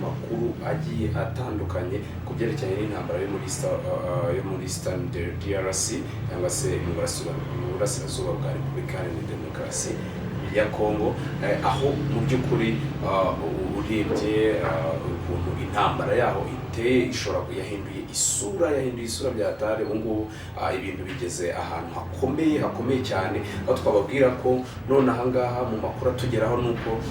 amakuru agiye atandukanye ku byerekeranye n'intambara yo muri Eastern DRC cyangwa se mu burasirazuba bwa Repubulika Iharanira Demokarasi ya Congo, aho mu by'ukuri urebye ukuntu intambara yaho iteye ishobora yahinduye isura byatare. Ubu ngubu ibintu bigeze ahantu hakomeye cyane, aho twababwira ko none ahangaha mu makuru atugeraho nuko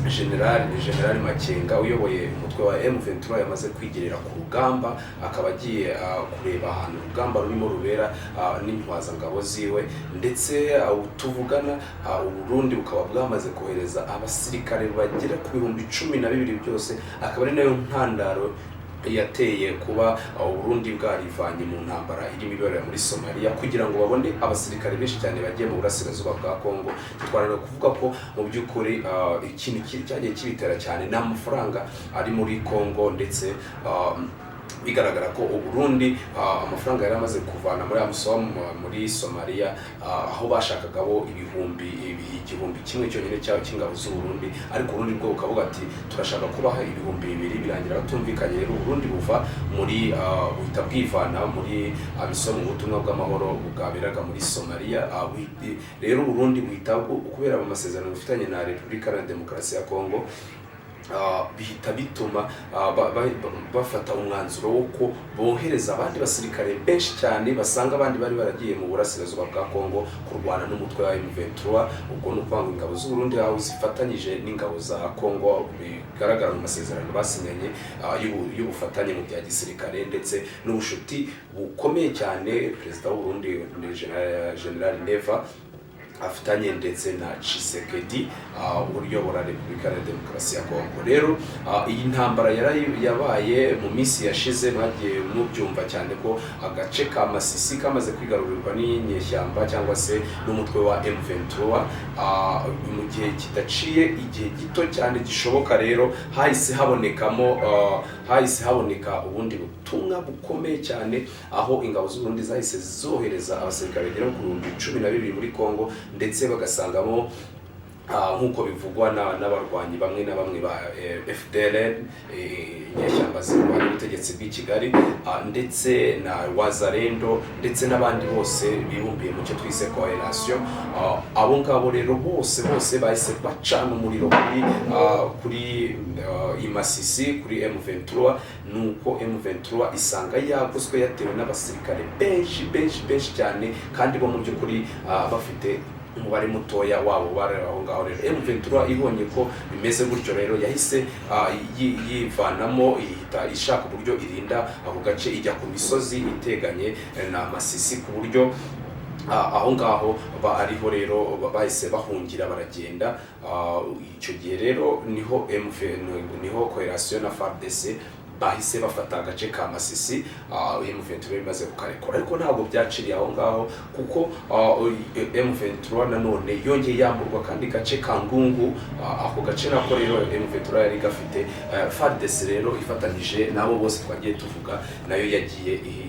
General Makenga uyoboye umutwe wa M23 yamaze kwigerera ku rugamba, akaba agiye kureba ahantu urugamba rurimo rubera n'intwaza ngabo ziwe, ndetse tuvugana Burundi bukaba bwamaze kohereza abasirikare bagera ku 12,000 byose, akaba ari nayo ntandaro yateye kuba Burundi bwarivanye mu ntambara irimo ibera muri Somalia kugira ngo babone abasirikare benshi cyane bagiye mu burasirazuba bwa Congo. Twarara kuvuga ko mu by'ukuri ikintu cyagiye kibitera cyane n'amafaranga ari muri Congo, ndetse bigaragara ko Burundi amafaranga yari amaze kuvana muri Amisom muri Somalia, aho bashakaga bo igihumbi kimwe cyonyine cy'ingabo z'u Burundi, ariko Burundi bwo bukavuga ati turashaka kubaha 2,000, birangira batumvikanye. Rero Burundi buva muri buhita bwivana muri Amisom mu butumwa bw'amahoro bwaberaga muri Somalia. Rero Burundi buhita kubera mu masezerano bufitanye na Repubulika Iharanira Demokarasi ya Congo, bihita bituma bafata umwanzuro wo ko bohereza abandi basirikare benshi cyane basanga abandi bari baragiye mu burasirazuba bwa Congo kurwana n'umutwe wa M23. Ubwo no kwanga ingabo z'u Burundi aho zifatanyije n'ingabo za Congo, bigaragara mu masezerano basinyanye y'ubufatanye mu bya gisirikare ndetse n'ubushuti bukomeye cyane. Perezida w'u Burundi General Neva afitanye ndetse na Tshisekedi uyobora Repubulika ya Demokarasi ya Congo. Rero iyi ntambara yabaye mu minsi yashize, mwagiye mubyumva cyane ko agace ka Masisi kamaze kwigarurirwa n'inyeshyamba cyangwa se n'umutwe wa M23 mu gihe kidaciye igihe gito cyane gishoboka. Rero hahise haboneka ubundi butumwa bukomeye cyane, aho ingabo z'u Burundi zahise zohereza abasirikare bagera ku 12,000 muri Congo, ndetse bagasangamo nk'uko bivugwa n'abarwanyi bamwe na bamwe ba FDLR, inyeshyamba zirwanya ubutegetsi bw'i Kigali, ndetse na Wazalendo, ndetse n'abandi bose bibumbiye mu cyo twise coalition. Abo ngabo rero bose bahise bacana umuriro kuri Masisi, kuri M23, nuko M23 isanga yaguzwe yatewe n'abasirikare benshi cyane, kandi bo mu by'ukuri bafite umubare mutoya wabo bari aho ngaho. Rero M23 ibonye ko bimeze gutyo, rero yahise yivanamo, ihita ishaka uburyo irinda ako gace, ijya ku misozi iteganye na Masisi, ku buryo aho ngaho ariho rero bahise bahungira baragenda. Icyo gihe rero niho coalition na FARDC bahise bafata agace ka Masisi, M23 bimaze kukarekura. Ariko ntabwo byaciriye aho ngaho, kuko M23 nanone yongeye yamburwa kandi gace ka Ngungu. Ako gace nako rero M23 yari gafite, FARDC rero ifatanije nabo bose twagiye tuvuga nayo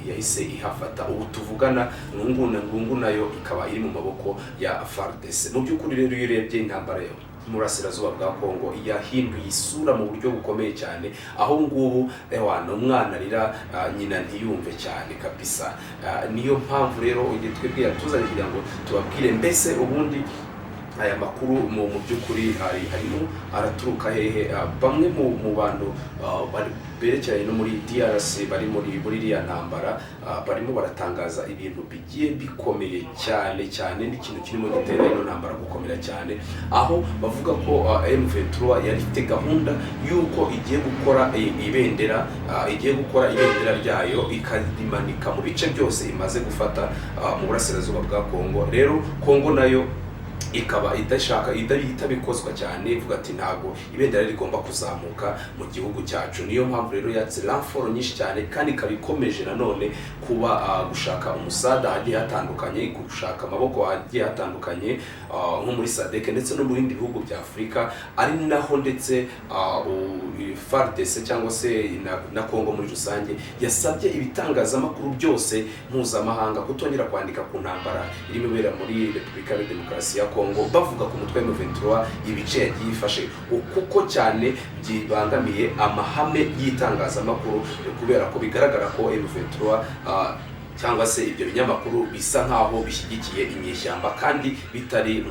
yahise ihafata. Ubu tuvugana Ngungu nayo ikaba iri mu maboko ya FARDC. Mu by'ukuri rero iyo urebye intambara murasirazuba bwa Congo yahinduye isura mu buryo bukomeye cyane, aho ngubu umwana arira nyina ntiyumve cyane kabisa. Niyo mpamvu rero twebwe yatuzanye kugira ngo tubabwire mbese ubundi aya makuru mu by'ukuri harimo araturuka hehe. Bamwe mu bantu berekeranye no muri DRC bari muri iriya ntambara barimo baratangaza ibintu bigiye bikomeye cyane n'ikintu kirimo gitera ino ntambara gukomera cyane, aho bavuga ko M23 yari ifite gahunda y'uko igiye gukora ibendera ryayo ikarimanika mu bice byose imaze gufata mu burasirazuba bwa Congo. Rero Congo nayo ikaba itabikozwa cyane, ivuga ati ntago ibendera rigomba kuzamuka mu gihugu cyacu. Niyo mpamvu rero yatse renfort nyinshi cyane, kandi kabikomeje nanone kuba gushaka umusada hagiye hatandukanye, gushaka amaboko hagiye hatandukanye nko muri SADC ndetse no mu bindi bihugu bya Afrika. Ari naho ndetse FARDC cyangwa se na Congo muri rusange yasabye ibitangazamakuru byose mpuzamahanga kutongera kwandika ku ntambara irimo ibera muri Repubulika ya Demokarasi ya Congo, Kongo bavuga ku mutwe M23 ibice yagiye ifashe kuko cyane byibangamiye amahame y'itangazamakuru, kubera ko bigaragara ko M23 cyangwa se ibyo binyamakuru bisa nkaho bishyigikiye inyeshyamba kandi bitari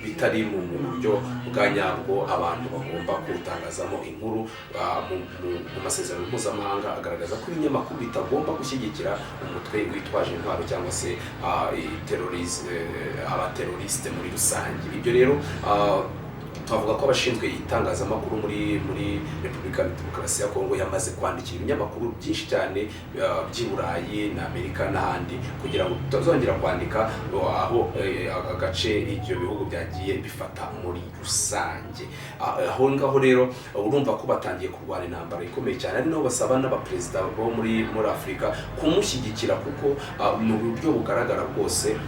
bitari mu buryo bwa nyabwo abantu bagomba kutangazamo inkuru. Mu masezerano mpuzamahanga agaragaza ko ibinyamakuru bitagomba gushyigikira umutwe witwaje intwaro cyangwa se abateroriste muri rusange. Ibyo rero twavuga ko abashinzwe itangazamakuru muri Repubulika ya Demokarasi ya Kongo yamaze kwandikira ibinyamakuru byinshi cyane by'i Burayi na Amerika n'ahandi kugira ngo tutazongera kwandika aho agace ibyo bihugu byagiye bifata muri rusange. Aho ngaho rero urumva ko batangiye kurwana intambara ikomeye cyane, ari naho basaba n'abaperezida bo muri Afurika kumushyigikira kuko mu buryo bugaragara bwose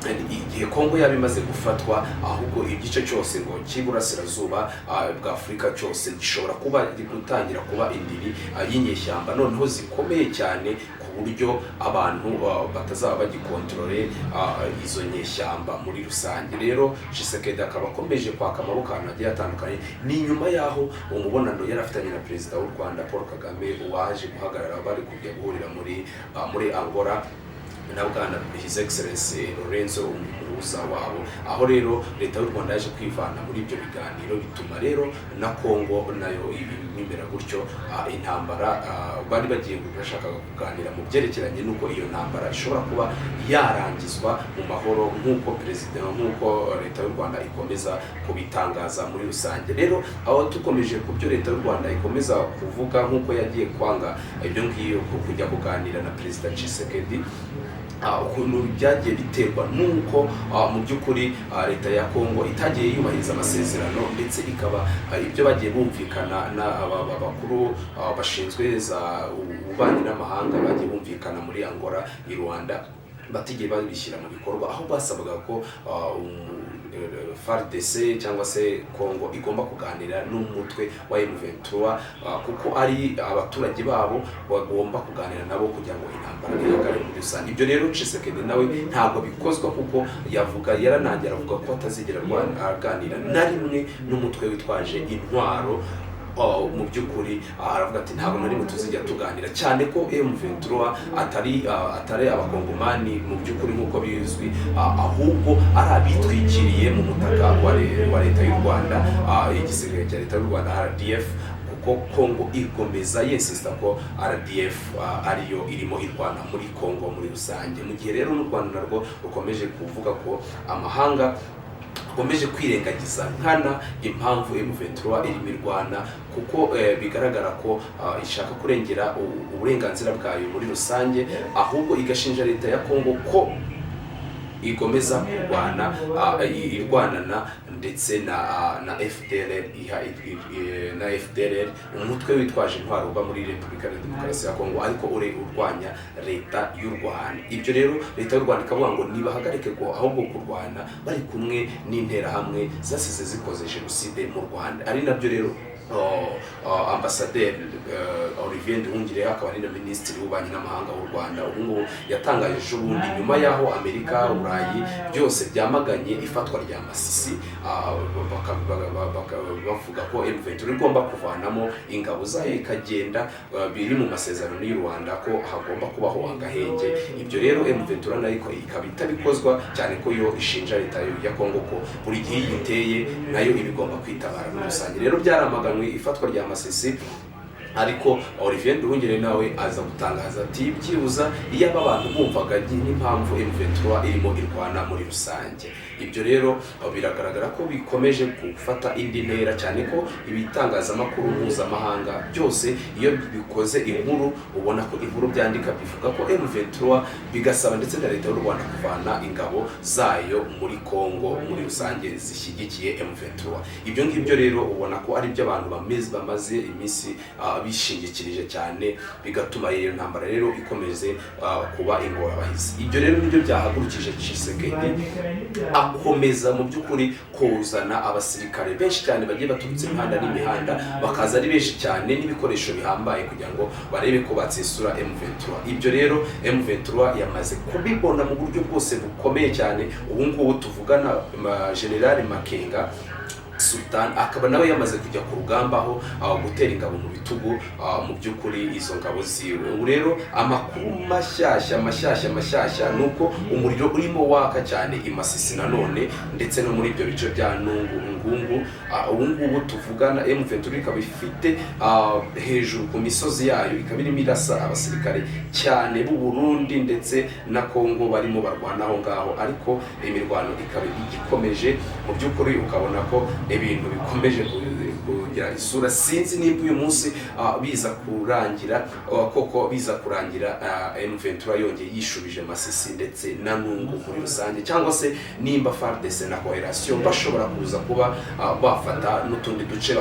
igihe Kongo yaba imaze gufatwa, ahubwo igice cyose ngo cy'iburasirazuba bwa Afurika cyose gishobora kuba gutangira kuba indiri y'inyeshyamba noneho zikomeye cyane ku buryo abantu batazaba bagikontorore izo nyeshyamba muri rusange. Rero Tshisekedi akaba akomeje kwaka amaboko ahantu agiye atandukanye, ni nyuma yaho umubonano yari afitanye na perezida w'u Rwanda Paul Kagame waje guhagarara bari kujya guhurira muri Angola na bwana His Excellency Lorenzo umuhuza wabo, aho rero leta y'u Rwanda yaje kwivana muri ibyo biganiro, bituma rero na Kongo nayo ibimera gutyo intambara bari bagiye gushaka kuganira mu byerekeranye n'uko iyo ntambara ishobora kuba yarangizwa mu mahoro nk'uko leta y'u Rwanda ikomeza kubitangaza muri rusange. Rero aho tukomeje ku byo leta y'u Rwanda ikomeza kuvuga nk'uko yagiye kwanga ibyo ngiyo kujya kuganira na Perezida Tshisekedi, ukuntu byagiye biterwa n'uko mu by'ukuri leta ya Kongo itagiye yubahiriza amasezerano, ndetse ikaba ibyo bagiye bumvikana n'abakuru bashinzwe ububanyi n'amahanga bagiye bumvikana muri Angola i Rwanda batigiye babishyira mu bikorwa, aho basabaga ko FARDC cyangwa se Kongo igomba kuganira n'umutwe wa M23 kuko ari abaturage babo bagomba kuganira nabo kugira ngo intambara ihagarare muri rusange. Ibyo rero Tshisekedi nawe ntabwo bikozwa kuko yaranangira avuga ko atazigera aganira na rimwe n'umutwe witwaje intwaro. Mu by'ukuri aravuga ati ntabwo na rimwe tuzijya tuganira, cyane ko M23 atari abakongomani mu by'ukuri nk'uko bizwi, ahubwo ari abitwikiriye mu mutaka wa leta y'u Rwanda, igisirikare cya leta y'u Rwanda RDF, kuko Kongo ikomeza yensista ko RDF ariyo irimo irwana muri Kongo muri rusange. Mu gihe rero n'u Rwanda narwo rukomeje kuvuga ko amahanga akomeje kwirengagiza nkana impamvu M23 irimo irwana, kuko bigaragara ko ishaka kurengera uburenganzira bwayo muri rusange, ahubwo igashinja leta ya Kongo ko igomeza irwanana ndetse na FDLR umutwe witwaje intwaro uba muri Repubulika ya Demokarasi ya Kongo, ariko urwanya leta y'u Rwanda. Ibyo rero leta y'u Rwanda ikavuga ngo nibahagarike ko ahubwo kurwana bari kumwe n'interahamwe zasize zikoze jenoside mu Rwanda. Ari nabyo rero Ambasaderi Olivier Nduhungirehe akaba ari na Minisitiri w'Ububanyi n'Amahanga w'u Rwanda ubu ngubu yatangaje ejo bundi, nyuma y'aho Amerika, Burayi byose byamaganye ifatwa rya Masisi, bavuga ko M23 igomba kuvanamo ingabo zayo ikagenda, biri mu masezerano y'u Rwanda ko hagomba kubaho agahenge. Ibyo rero M23 nayo ikaba itabikozwa, cyane ko yo ishinja leta ya Kongo ko buri gihe yiteye nayo ibigomba kwitabara muri rusange. Rero byaramaganwe ifatwa rya Masisi, ariko Olivier Nduhungirehe nawe aza gutangaza ati byibuza iyo abantu bumvaga n'impamvu M23 irimo irwana muri rusange. Ibyo rero biragaragara ko bikomeje gufata indi ntera, cyane ko ibitangazamakuru mpuzamahanga byose iyo bikoze inkuru ubona ko inkuru byandika bivuga ko M23 bigasaba ndetse na leta y'u Rwanda kuvana ingabo zayo muri Kongo muri rusange zishyigikiye M23. Ibyo ngibyo rero ubona ko ari byo abantu bamaze iminsi bishingikirije cyane, bigatuma iyo ntambara rero ikomeze kuba ingorabahizi. Ibyo rero nibyo byahagurukije Tshisekedi akomeza mu by'ukuri kuzana abasirikare benshi cyane bagiye baturutse imihanda n'imihanda, bakaza ari benshi cyane n'ibikoresho bihambaye kugira ngo barebe ko batsisura M23. Ibyo rero M23 yamaze kubibona mu buryo bwose bukomeye cyane. Ubu ngubu tuvugana General Makenga Sultan akaba nawe yamaze kujya ku rugamba aho gutera ingabo mu bitugu mu by'ukuri izo ngabo ziwe. Ubu rero amakuru mashyashya nuko umuriro urimo waka cyane i Masisi nanone ndetse no muri ibyo bice bya Ngungu. Ubu ngubu tuvugana M23 ikaba ifite hejuru ku misozi yayo ikaba irimo irasa abasirikare cyane b'u Burundi ndetse na Kongo barimo barwana aho ngaho, ariko imirwano ikaba igikomeje mu by'ukuri, ukabona ko ibintu bikomeje kugira isura. Sinzi nimba uyu munsi biza kurangira koko biza kurangira M23 yongeye yishubije Masisi ndetse na Nungu muri rusange, cyangwa se nimba FARDC na coalition bashobora kuza kuba bafata n'utundi duce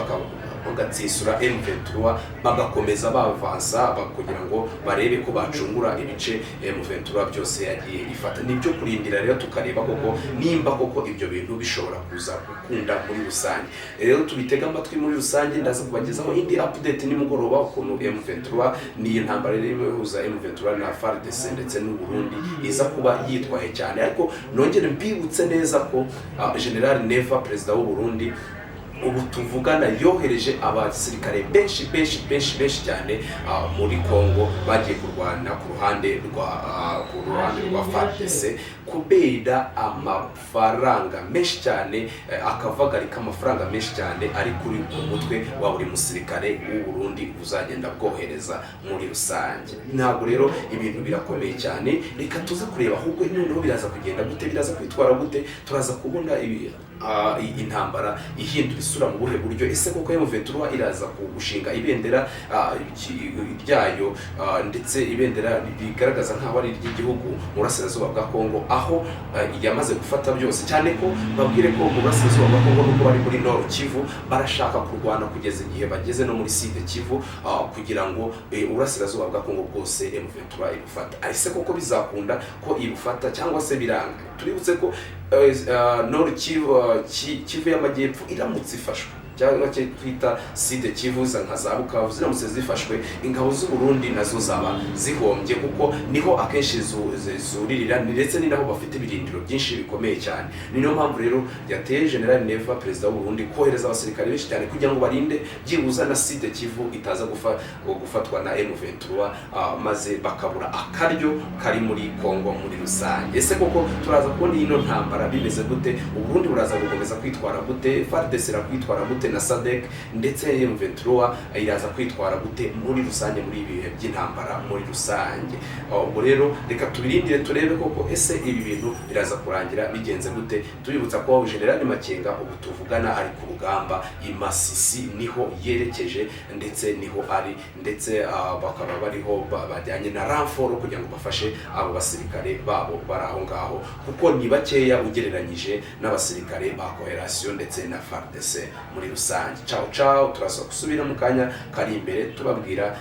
bagatsisura M23 bagakomeza bavansa kugira ngo barebe ko bacungura ibice M23 byose yagiye ifata. Nibyo kurindira rero tukareba koko nimba koko ibyo bintu bishobora kuza gukunda muri rusange. Rero tubitega amatwi muri rusange, ndaza kubagezaho indi update nimugoroba ukuntu M23 ni intambara irimo ihuza M23 na FARDC ndetse n'u Burundi iza kuba yitwaye cyane. Ariko nongere mbibutse neza ko General Neva perezida w'u Burundi ubu tuvugana yohereje abasirikare benshi cyane muri Kongo bagiye kurwana ku ruhande rwa FARDC kubera amafaranga menshi cyane, akavagarika amafaranga menshi cyane ari kuri umutwe wa buri musirikare w'u Burundi uzagenda bwohereza muri rusange. Ntabwo rero ibintu birakomeye cyane, reka tuza kureba ahubwo noneho biraza kugenda gute, biraza kwitwara gute, turaza kubona intambara ihindura isura mu buhe buryo. Ese koko M23 iraza gushinga ibendera ryayo ndetse ibendera bigaragaza nk'aho ari iry'igihugu mu burasirazuba bwa Kongo, aho yamaze gufata byose, cyane ko babwire ko mu burasirazuba bwa Kongo nuko bari muri Nord Kivu barashaka kurwana kugeza igihe bageze no muri Sud Kivu kugira ngo uburasirazuba bwa Kongo bwose M23 ibufata. Ese koko bizakunda ko ibufata cyangwa se biranga? Tuributse ko Nord Kivu y'amajyepfo iramutse ifashwe cyangwa twita Sud Kivu nka za Bukavu ziramutse zifashwe, ingabo z'u Burundi nazo zaba zihombye kuko niho akenshi zuririra ndetse ni naho bafite ibirindiro byinshi bikomeye cyane. Ni niyo mpamvu rero yateye General Neva perezida w'u Burundi kohereza abasirikare benshi cyane kugira ngo barinde byibuza na Sud Kivu itaza gufatwa na M23 maze bakabura akaryo kari muri Kongo muri rusange. Ese koko turaza kubona ino ntambara bimeze gute? U Burundi buraza gukomeza kwitwara gute? FARDC irakwitwara gute na SADC ndetse M23 iraza kwitwara gute muri rusange muri ibihe by'intambara muri rusange? Ubwo rero reka tubirindire turebe koko ese ibi bintu biraza kurangira bigenze gute. Tubibutsa ko General Makenga ubu tuvugana ari ku rugamba i Masisi, niho yerekeje ndetse niho ari, ndetse bakaba bariho bajyanye na ranforo kugira ngo bafashe abo basirikare babo bari aho ngaho, kuko ni bakeya ugereranyije n'abasirikare ba coalition ndetse na FARDC muri rusange. Ciao turaza gusubira mu kanya kari imbere tubabwira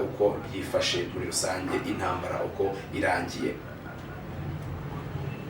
uko byifashe muri rusange intambara uko irangiye.